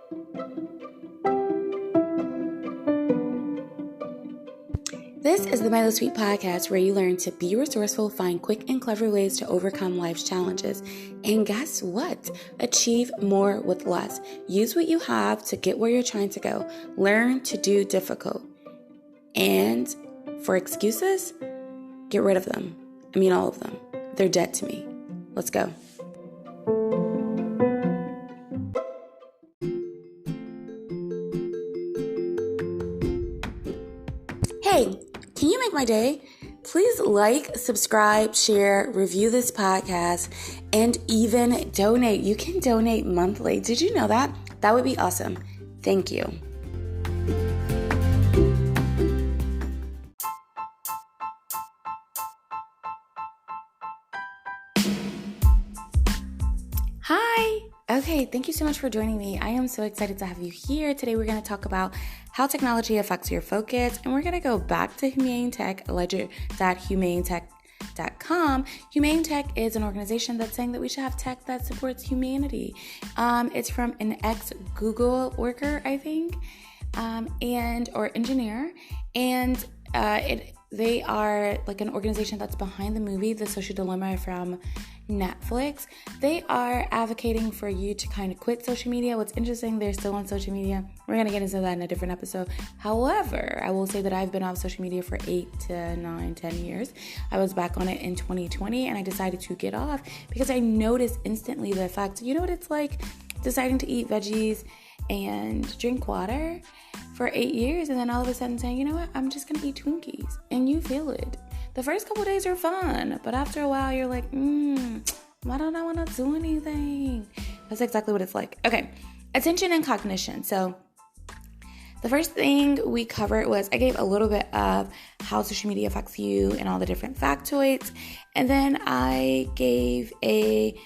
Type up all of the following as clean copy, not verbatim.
This is the Milo Sweet podcast where you learn to be resourceful, find quick and clever ways to overcome life's challenges. And guess what? Achieve more with less. Use what you have to get where you're trying to go. Learn to do difficult. And for excuses, get rid of them. I mean, all of them. They're dead to me. Let's go. Hey, can you make my day? Please like, subscribe, share, review this podcast, and even donate. You can donate monthly. Did you know that? That would be awesome. Thank you. Hi. Okay, thank you so much for joining me. I am so excited to have you here. Today we're going to talk about how technology affects your focus, and we're going to go back to Humane Tech, ledger.humanetech.com. Humane Tech is an organization that's saying that we should have tech that supports humanity. It's from an ex-Google worker, I think, or engineer, and they are like an organization that's behind the movie The Social Dilemma from Netflix. They are advocating for you to kind of quit social media. What's interesting, they're still on social media. We're going to get into that in a different episode. However, I will say that I've been off social media for 8 to 9, 10 years. I was back on it in 2020 and I decided to get off because I noticed instantly the effect. You know what it's like deciding to eat veggies and drink water for 8 years and then all of a sudden saying, you know what, I'm just going to eat Twinkies, and you feel it. The first couple days are fun, but after a while you're like, why don't I want to do anything? That's exactly what it's like. Okay, attention and cognition. So the first thing we covered was I gave a little bit of how social media affects you and all the different factoids. And then I gave a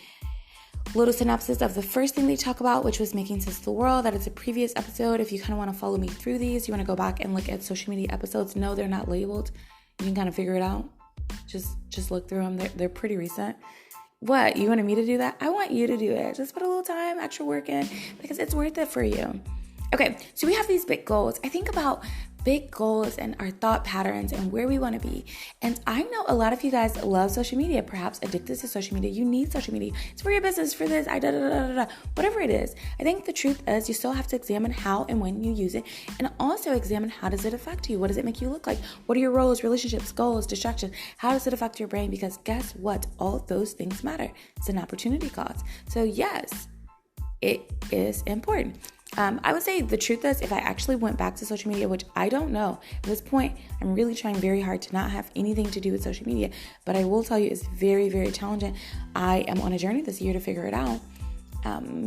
little synopsis of the first thing they talk about, which was making sense of the world. That is a previous episode. If you kind of want to follow me through these, you want to go back and look at social media episodes. No, they're not labeled. You can kind of figure it out. Just look through them. They're pretty recent. What? You wanted me to do that? I want you to do it. Just put a little time, extra work in, because it's worth it for you. Okay, so we have these big goals. I think about big goals and our thought patterns and where we want to be. And I know a lot of you guys love social media, perhaps addicted to social media. You need social media. It's for your business, for this, whatever it is. I think the truth is you still have to examine how and when you use it, and also examine how does it affect you? What does it make you look like? What are your roles, relationships, goals, distractions? How does it affect your brain? Because guess what? All of those things matter. It's an opportunity cost. So yes, it is important. I would say the truth is if I actually went back to social media, which I don't know, at this point, I'm really trying very hard to not have anything to do with social media, but I will tell you it's very, very challenging. I am on a journey this year to figure it out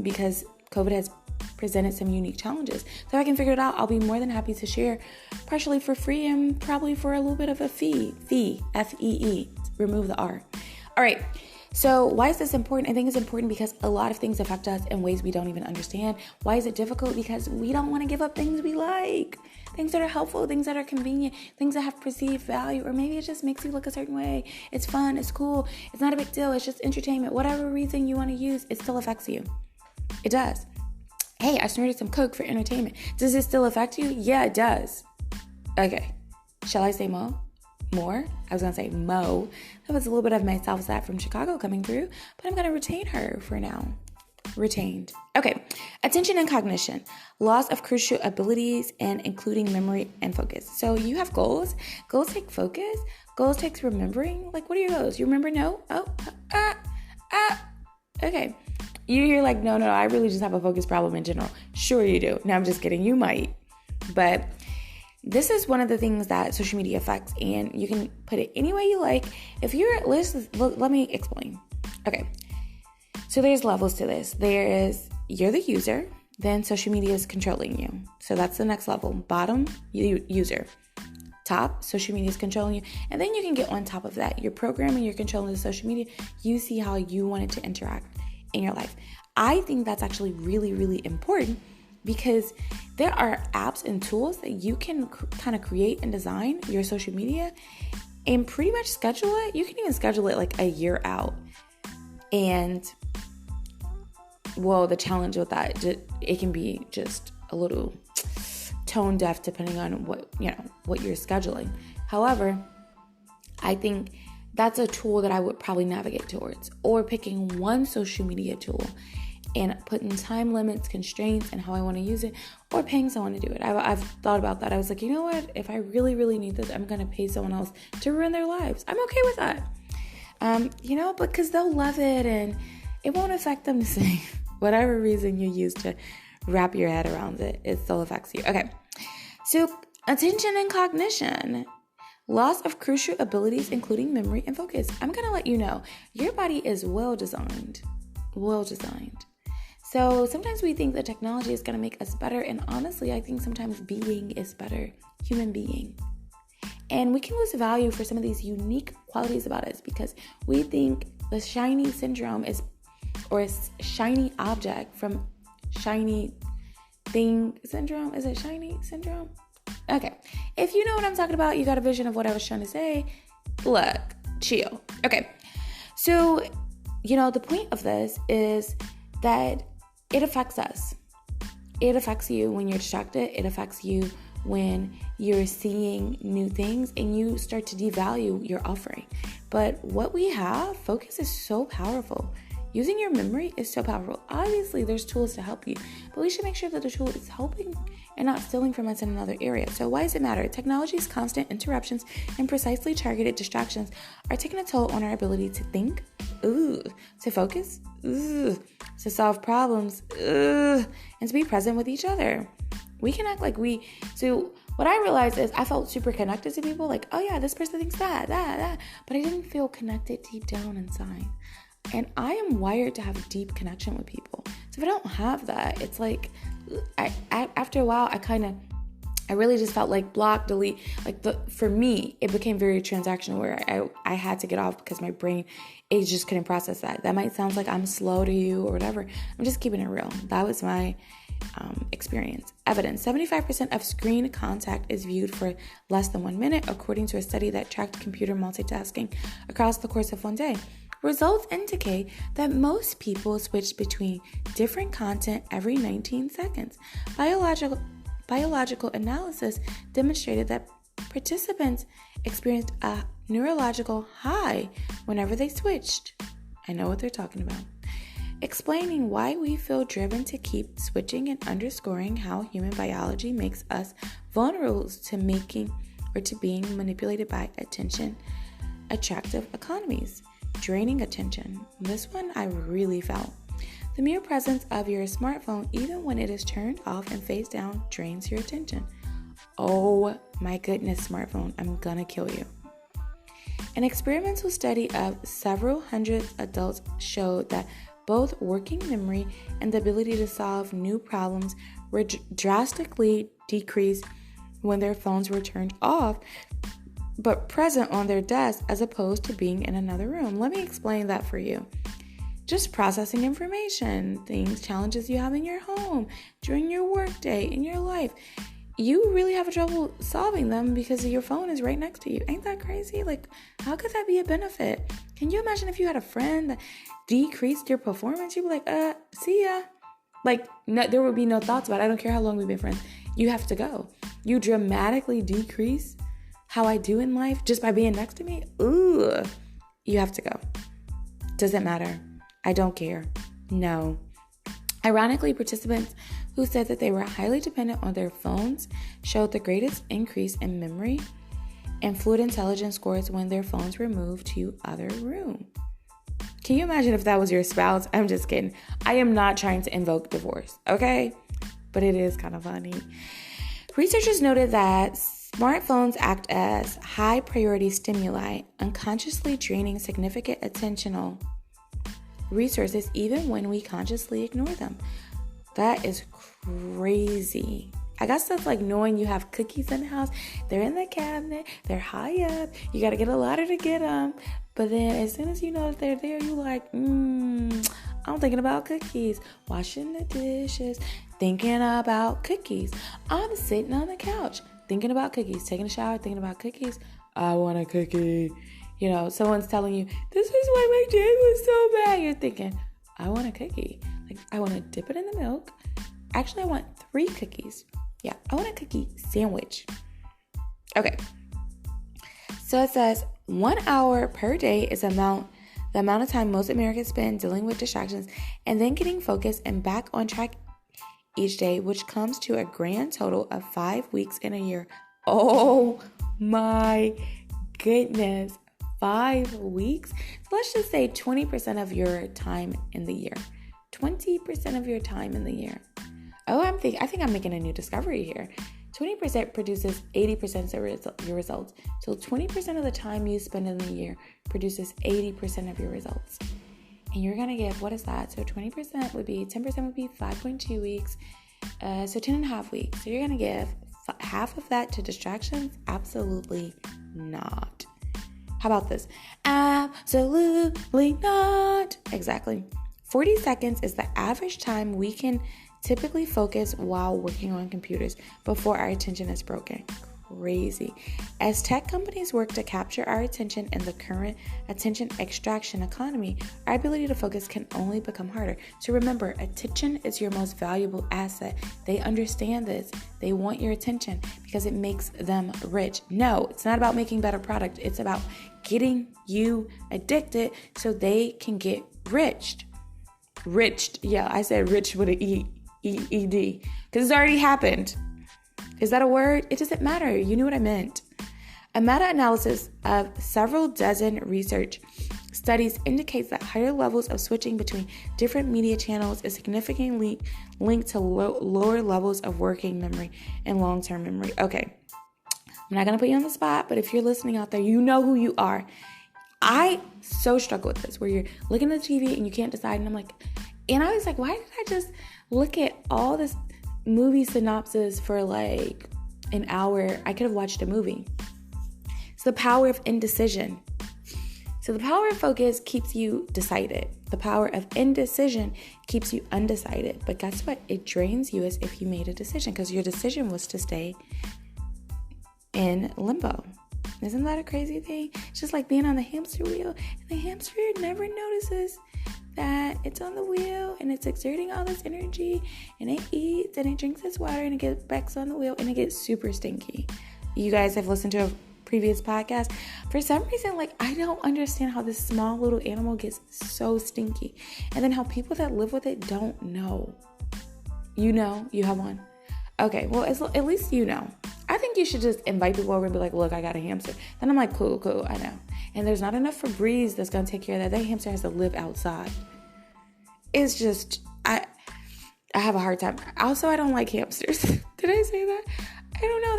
because COVID has presented some unique challenges. So if I can figure it out, I'll be more than happy to share, partially for free and probably for a little bit of a fee, F-E-E, remove the R. All right. So why is this important? I think it's important because a lot of things affect us in ways we don't even understand. Why is it difficult? Because we don't want to give up things we like, things that are helpful, things that are convenient, things that have perceived value, or maybe it just makes you look a certain way. It's fun, it's cool, it's not a big deal, it's just entertainment. Whatever reason you want to use, it still affects you. It does. Hey, I snorted some Coke for entertainment. Does it still affect you? Yeah, it does. Okay. Shall I say more? I was going to say Mo. That was a little bit of my South Side from Chicago coming through, but I'm going to retain her for now. Retained. Okay. Attention and cognition. Loss of crucial abilities and including memory and focus. So you have goals. Goals take focus. Goals takes remembering. Like, what are your goals? You remember? No? Okay. You're like, no, I really just have a focus problem in general. Sure you do. No, I'm just kidding. You might. But this is one of the things that social media affects, and you can put it any way you like. If you're, let me explain. Okay, so there's levels to this. You're the user, then social media is controlling you. So that's the next level. Bottom, user. Top, social media is controlling you. And then you can get on top of that. You're programming, you're controlling the social media. You see how you want it to interact in your life. I think that's actually really, really important, because there are apps and tools that you can kind of create and design your social media and pretty much schedule it. You can even schedule it like a year out. And well, the challenge with that, it can be just a little tone deaf depending on what you're scheduling. However, I think that's a tool that I would probably navigate towards, or picking one social media tool and putting time limits, constraints, and how I want to use it, or paying someone to do it. I've thought about that. I was like, you know what? If I really, really need this, I'm going to pay someone else to ruin their lives. I'm okay with that. Because they'll love it and it won't affect them the same. Whatever reason you use to wrap your head around it, it still affects you. Okay. So attention and cognition. Loss of crucial abilities, including memory and focus. I'm going to let you know, your body is well designed. So sometimes we think that technology is going to make us better. And honestly, I think sometimes being is better. Human being. And we can lose value for some of these unique qualities about us because we think the shiny syndrome is, or a shiny object from shiny thing syndrome. Is it shiny syndrome? Okay. If you know what I'm talking about, you got a vision of what I was trying to say. Look, chill. Okay. So, the point of this is that it affects us. It affects you when you're distracted. It affects you when you're seeing new things and you start to devalue your offering. But what we have, focus is so powerful. Using your memory is so powerful. Obviously, there's tools to help you, but we should make sure that the tool is helping and not stealing from us in another area. So why does it matter? Technology's constant interruptions and precisely targeted distractions are taking a toll on our ability to think, to focus, to solve problems, and to be present with each other. We can act like so what I realized is I felt super connected to people, like, oh yeah, this person thinks that, but I didn't feel connected deep down inside. And I am wired to have a deep connection with people. So if I don't have that, it's like, after a while, I really just felt like block, delete. For me, it became very transactional where I had to get off because my brain, it just couldn't process that. That might sound like I'm slow to you or whatever. I'm just keeping it real. That was my experience. Evidence. 75% of screen contact is viewed for less than 1 minute, according to a study that tracked computer multitasking across the course of one day. Results indicate that most people switch between different content every 19 seconds. Biological analysis demonstrated that participants experienced a neurological high whenever they switched. I know what they're talking about. Explaining why we feel driven to keep switching and underscoring how human biology makes us vulnerable to being manipulated by attention attractive economies. Draining attention. This one I really felt. The mere presence of your smartphone, even when it is turned off and face down, drains your attention. Oh my goodness, smartphone, I'm gonna kill you. An experimental study of several hundred adults showed that both working memory and the ability to solve new problems were drastically decreased when their phones were turned off but present on their desk as opposed to being in another room. Let me explain that for you. Just processing information, things, challenges you have in your home, during your work day, in your life. You really have trouble solving them because your phone is right next to you. Ain't that crazy? Like, how could that be a benefit? Can you imagine if you had a friend that decreased your performance? You'd be like, see ya. Like, no, there would be no thoughts about it. I don't care how long we've been friends. You have to go. You dramatically decrease how I do in life just by being next to me. Ooh, you have to go. Doesn't matter. I don't care. No. Ironically, participants who said that they were highly dependent on their phones showed the greatest increase in memory and fluid intelligence scores when their phones were moved to other room. Can you imagine if that was your spouse? I'm just kidding. I am not trying to invoke divorce, okay? But it is kind of funny. Researchers noted that smartphones act as high priority stimuli, unconsciously draining significant attentional resources even when we consciously ignore them. That is crazy. I got stuff like knowing you have cookies in the house. They're in the cabinet. They're high up. You got to get a ladder to get them. But then as soon as you know that they're there, you're like, I'm thinking about cookies. Washing the dishes. Thinking about cookies. I'm sitting on the couch thinking about cookies. Taking a shower, thinking about cookies. I want a cookie. You know, someone's telling you, this is why my day was so bad. You're thinking, I want a cookie. Like, cookies. I want to dip it in the milk. Actually, I want 3 cookies. Yeah, I want a cookie sandwich. Okay. So it says 1 hour per day is the amount of time most Americans spend dealing with distractions and then getting focused and back on track each day, which comes to a grand total of 5 weeks in a year. Oh my goodness. 5 weeks? So let's just say 20% of your time in the year. 20% of your time in the year. Oh, I think I'm making a new discovery here. 20% produces 80% of your results. So 20% of the time you spend in the year produces 80% of your results. And you're going to give, what is that? So 10% would be 5.2 weeks. So 10 and a half weeks. So you're going to give half of that to distractions? Absolutely not. How about this? Absolutely not. Exactly. 40 seconds is the average time we can typically focus while working on computers before our attention is broken. Crazy. As tech companies work to capture our attention in the current attention extraction economy, our ability to focus can only become harder. So remember, attention is your most valuable asset. They understand this. They want your attention because it makes them rich. No, it's not about making better product. It's about getting you addicted so they can get rich. Riched. Yeah, I said rich with an E-E-D because it's already happened. Is that a word? It doesn't matter. You knew what I meant. A meta-analysis of several dozen research studies indicates that higher levels of switching between different media channels is significantly linked to lower levels of working memory and long-term memory. Okay, I'm not going to put you on the spot, but if you're listening out there, you know who you are. I so struggle with this, where you're looking at the TV and you can't decide, and I was like, why did I just look at all this movie synopsis for like an hour? I could have watched a movie. It's the power of indecision. So the power of focus keeps you decided. The power of indecision keeps you undecided. But guess what? It drains you as if you made a decision, because your decision was to stay in limbo. Isn't that a crazy thing? It's just like being on the hamster wheel, and the hamster never notices that it's on the wheel and it's exerting all this energy, and it eats and it drinks its water and it gets back on the wheel and it gets super stinky. You guys have listened to a previous podcast. For some reason, I don't understand how this small little animal gets so stinky, and then how people that live with it don't know. You know, you have one. Okay, well, at least you know. I think you should just invite people over and be like, look, I got a hamster. Then I'm like, cool, I know. And there's not enough Febreze that's going to take care of that. That hamster has to live outside. It's just, I have a hard time. Also, I don't like hamsters. Did I say that? I don't know.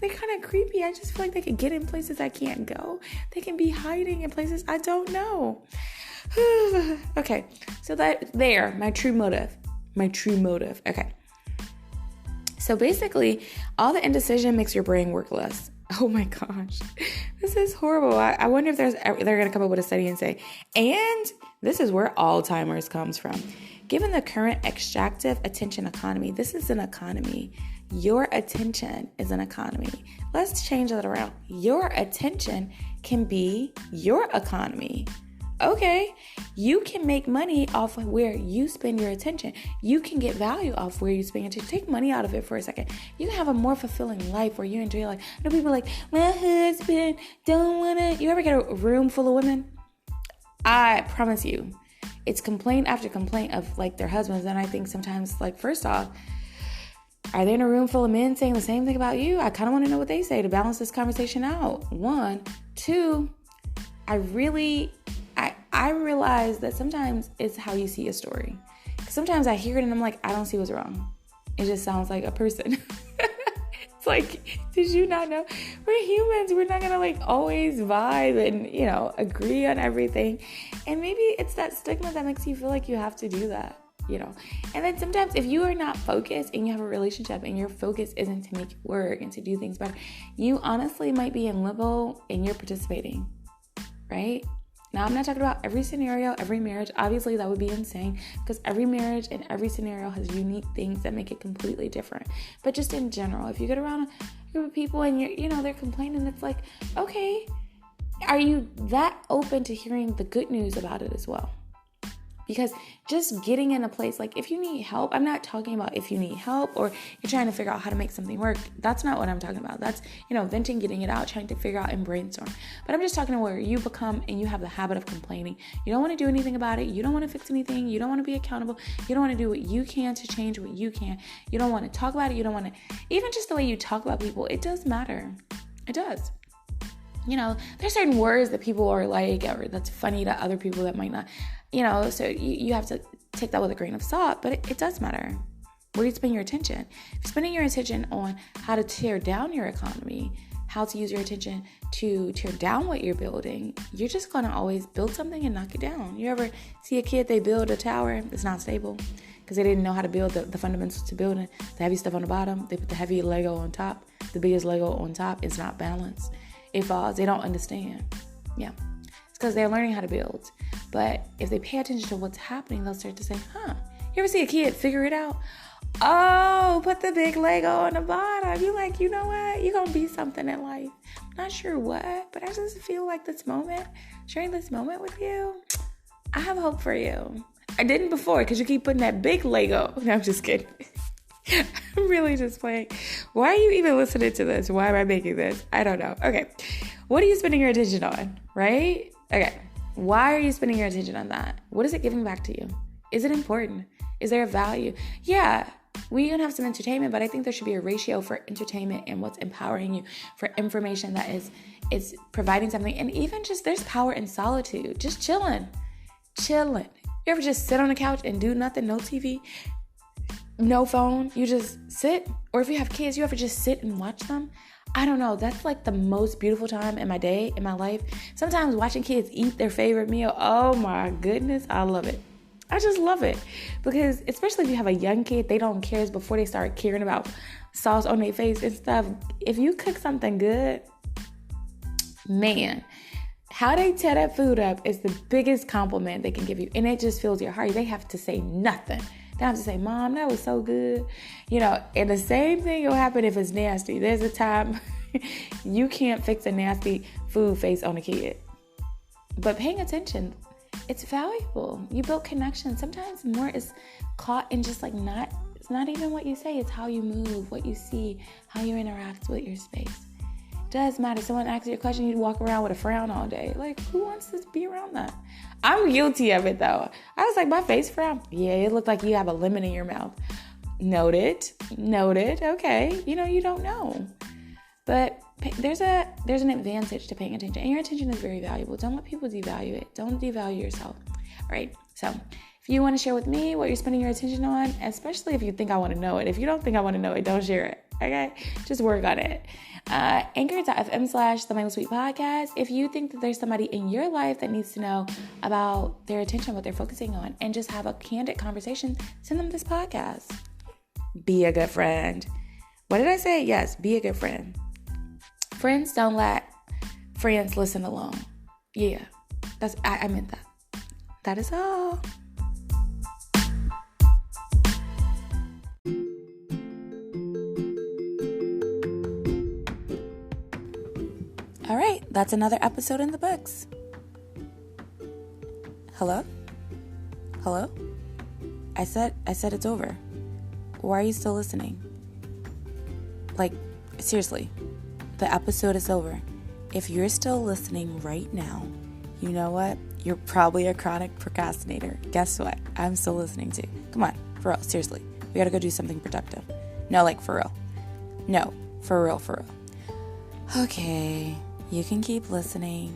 They're kind of creepy. I just feel like they can get in places I can't go. They can be hiding in places I don't know. Okay, so my true motive. Okay. So basically, all the indecision makes your brain work less. Oh my gosh, this is horrible. I wonder if they're going to come up with a study and say, and this is where Alzheimer's comes from. Given the current extractive attention economy, this is an economy. Your attention is an economy. Let's change that around. Your attention can be your economy. Okay, you can make money off of where you spend your attention. You can get value off where you spend your attention. Take money out of it for a second. You can have a more fulfilling life where you enjoy life. I know people are like, my husband don't want to. You ever get a room full of women? I promise you, it's complaint after complaint of their husbands. And I think sometimes, first off, are they in a room full of men saying the same thing about you? I kind of want to know what they say to balance this conversation out. 1, 2, I realize that sometimes it's how you see a story. Sometimes I hear it and I'm like, I don't see what's wrong. It just sounds like a person. It's like, did you not know? We're humans. We're not going to always vibe and, agree on everything. And maybe it's that stigma that makes you feel like you have to do that, And then sometimes if you are not focused and you have a relationship and your focus isn't to make it work and to do things better, you honestly might be in limbo and you're participating, right? Now, I'm not talking about every scenario, every marriage. Obviously, that would be insane because every marriage and every scenario has unique things that make it completely different. But just in general, if you get around a group of people and they're complaining, it's like, okay, are you that open to hearing the good news about it as well? Because just getting in a place, like if you need help, I'm not talking about if you need help or you're trying to figure out how to make something work. That's not what I'm talking about. That's, venting, getting it out, trying to figure out and brainstorm. But I'm just talking to where you become and you have the habit of complaining. You don't want to do anything about it. You don't want to fix anything. You don't want to be accountable. You don't want to do what you can to change what you can. You don't want to talk about it. You don't want to, even just the way you talk about people, it does matter. It does. There's certain words that people are like, or that's funny to other people that might not, so you have to take that with a grain of salt, but it does matter where you spend your attention. If you're spending your attention on how to tear down your economy, how to use your attention to tear down what you're building, you're just going to always build something and knock it down. You ever see a kid, they build a tower, it's not stable because they didn't know how to build the fundamentals to building. The heavy stuff on the bottom, they put the heavy Lego on top, the biggest Lego on top, it's not balanced. It falls. They don't understand. Yeah. It's because they're learning how to build. But if they pay attention to what's happening, they'll start to say, you ever see a kid figure it out? Oh, put the big Lego on the bottom. You're like, you know what? You're going to be something in life. I'm not sure what, but I just feel like sharing this moment with you, I have hope for you. I didn't before because you keep putting that big Lego. No, I'm just kidding. I'm really just playing. Why are you even listening to this? Why am I making this? I don't know. Okay. What are you spending your attention on? Right? Okay. Why are you spending your attention on that? What is it giving back to you? Is it important? Is there a value? Yeah, we can have some entertainment, but I think there should be a ratio for entertainment and what's empowering you, for information that is providing something. And even just there's power in solitude. Just chilling. You ever just sit on the couch and do nothing? No TV? No phone, you just sit. Or if you have kids, you ever just sit and watch them? I don't know. That's like the most beautiful time in my day, in my life. Sometimes watching kids eat their favorite meal. Oh my goodness. I love it. I just love it. Because especially if you have a young kid, they don't care before they start caring about sauce on their face and stuff. If you cook something good, man, how they tear that food up is the biggest compliment they can give you. And it just fills your heart. They have to say nothing. They have to say, Mom, that was so good. And the same thing will happen if it's nasty. There's a time you can't fix a nasty food face on a kid. But paying attention, it's valuable. You build connections. Sometimes more is caught in just it's not even what you say. It's how you move, what you see, how you interact with your space. It does matter. Someone asks you a question, you walk around with a frown all day. Like, who wants to be around that? I'm guilty of it, though. I was like, my face frown. Yeah, it looked like you have a lemon in your mouth. Noted. Okay. You don't know. But there's an advantage to paying attention. And your attention is very valuable. Don't let people devalue it. Don't devalue yourself. All right. So if you want to share with me what you're spending your attention on, especially if you think I want to know it. If you don't think I want to know it, don't share it. Okay? Just work on it. Anchor.fm/The Mindful Sweet Podcast. If you think that there's somebody in your life that needs to know about their attention, what they're focusing on, and just have a candid conversation, send them this podcast. Be a good friend. What did I say? Yes, be a good friend. Friends don't let friends listen alone. Yeah, I meant that. That is all. All right, that's another episode in the books. Hello? I said it's over. Why are you still listening? Like, seriously, the episode is over. If you're still listening right now, you know what? You're probably a chronic procrastinator. Guess what? I'm still listening to. Come on, for real, seriously. We gotta go do something productive. No, like for real. No, for real. Okay, you can keep listening.